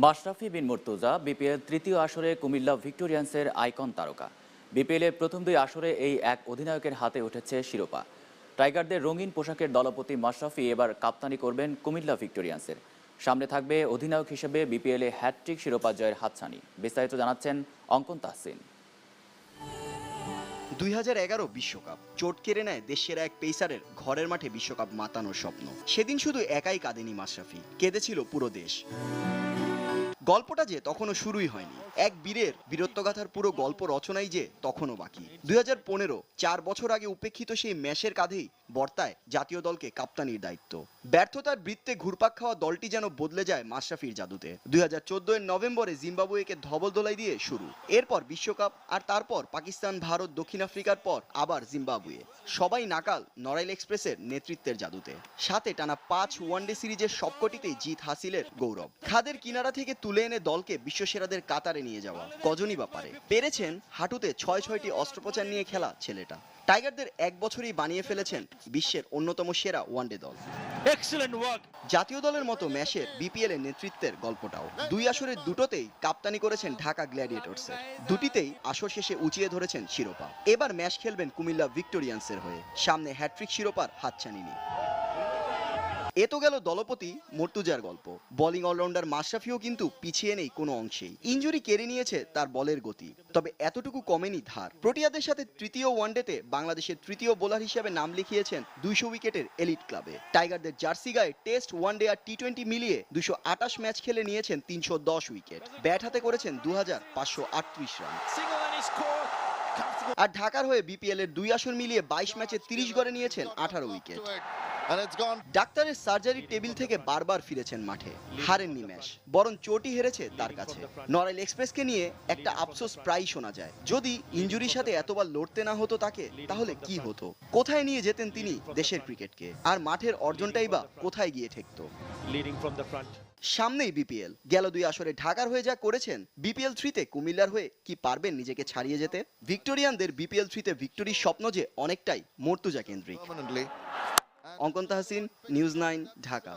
মাশরাফি বিন Murtaza BPL তৃতীয় আসরে Comilla ভিক্টোরিয়ান্সের icon তারকা। বিপিএলের প্রথম দুই আসরে এই এক অধিনায়কের হাতে উঠেছে শিরোপা। টাইগারদের রঙিন পোশাকের দলপতি মাশরাফি এবার কাপ্তানি করবেন কুমিল্লা ভিক্টোরিয়ান্সের। সামনে থাকবে অধিনায়ক হিসেবে বিপিএলে হ্যাটট্রিক শিরোপা জয়ের হাতছানি। বিস্তারিত জানাচ্ছেন অঙ্কন তাহসিন। 2011 বিশ্বকাপ চোট কেড়ে নেয় দেশের এক পেসারের ঘরের মাঠে বিশ্বকাপ মাতানোর স্বপ্ন। সেদিন শুধু একাই কাঁদেনি মাশরাফি, কেঁদেছিল পুরো দেশ। গল্পটা যে তখনও শুরুই হয়নি। এক বীরের বীরত্বগাথার পুরো গল্প রচনাই যে তখনও বাকি। 2015 4 বছর আগে উপেক্ষিত সেই ম্যাচের কাঁধেই বর্তায় জাতীয় দলকে কাপ্তানির দায়িত্ব। ব্যর্থতার বৃত্তে ঘুরপাক খাওয়া দলটি যেন বদলে যায় মাশরাফির জাদুতে। 2014 নভেম্বরে জিম্বাবুয়েকে ধবল দোলাই দিয়ে শুরু, এরপর বিশ্বকাপ, আর তারপর পাকিস্তান, ভারত, দক্ষিণ আফ্রিকার পর আবার জিম্বাবুয়ে। সবাই নাকাল নড়াইল এক্সপ্রেসের নেতৃত্বের জাদুতে। সাথে টানা 5 ওয়ানডে সিরিজের সবকটিতেই জিত হাসিলের গৌরব। খাদের কিনারা থেকে তুলে এনে দলকে বিশ্বসেরাদের কাতারে নিয়ে যাওয়া কজনই বা পারে। পেরেছেন হাঁটুতে 6টি অস্ত্রোপচার নিয়ে খেলা ছেলেটা। টাইগারদের এক বছরই বানিয়ে ফেলেছেন বিশ্বের অন্যতম সেরা ওয়ানডে দল। জাতীয় দলের মতো ম্যাচের বিপিএল এর নেতৃত্বের গল্পটাও। দুই আসরের দুটোতেই কাপ্তানি করেছেন ঢাকা গ্ল্যাডিয়েটর্সের। দুটিতেই আসর শেষে উঁচিয়ে ধরেছেন শিরোপা। এবার ম্যাচ খেলবেন কুমিল্লা ভিক্টোরিয়ান্সের হয়ে। সামনে হ্যাট্রিক শিরোপার হাতছানি নিয়ে। এ তো গেল দলপতি মুর্তজার গল্প। বোলিং অলরাউন্ডার মাশরাফিও কিন্তু পিছিয়ে নেই কোনো অংশেই। ইনজুরি কেড়ে নিয়েছে তার বলের গতি, তবে এতটুকু কমেনি ধার। প্রোটিয়াদের সাথে তৃতীয় ওয়ানডেতে বাংলাদেশের তৃতীয় বোলার হিসেবে নাম লিখিয়েছেন 200 উইকেটের এলিট ক্লাবে। টাইগারদের জার্সি গায়ে টেস্ট, ওয়ানডে আর টি20 মিলিয়ে 228 ম্যাচ খেলে নিয়েছেন 310 উইকেট। ব্যাট হাতে করেছেন 2538 রান। আর ঢাকার হয়ে বিপিএল এর দুই আসর মিলিয়ে 22 ম্যাচে 30 গড়ে নিয়েছেন 18 উইকেট। ডাক্তারের সার্জারির টেবিল থেকে বারবার ফিরেছেন মাঠে। হারেননি ম্যাচ, বরং চোটই হেরেছে তার কাছে। নড়াইল এক্সপ্রেসকে নিয়ে একটা আফসোস প্রায়ই শোনা যায়। যদি ইনজুরির সাথে এতবার লড়তে না হতো তাকে, তাহলে কি হতো? কোথায় নিয়ে যেতেন তিনি দেশের ক্রিকেটকে? আর মাঠের অর্জনটাই বা কোথায় গিয়ে ঠেকতো? সামনেই বিপিএল। গেল দুই আসরে ঢাকার হয়ে যা করেছেন, বিপিএল 3-তে কুমিল্লার হয়ে কি পারবেন নিজেকে ছাড়িয়ে যেতে? ভিক্টোরিয়ানদের বিপিএল 3-তে ভিক্টোরির স্বপ্ন যে অনেকটাই মুর্তজা কেন্দ্রিক। অঙ্কন তাহসিন, নিউজ 9, ঢাকা।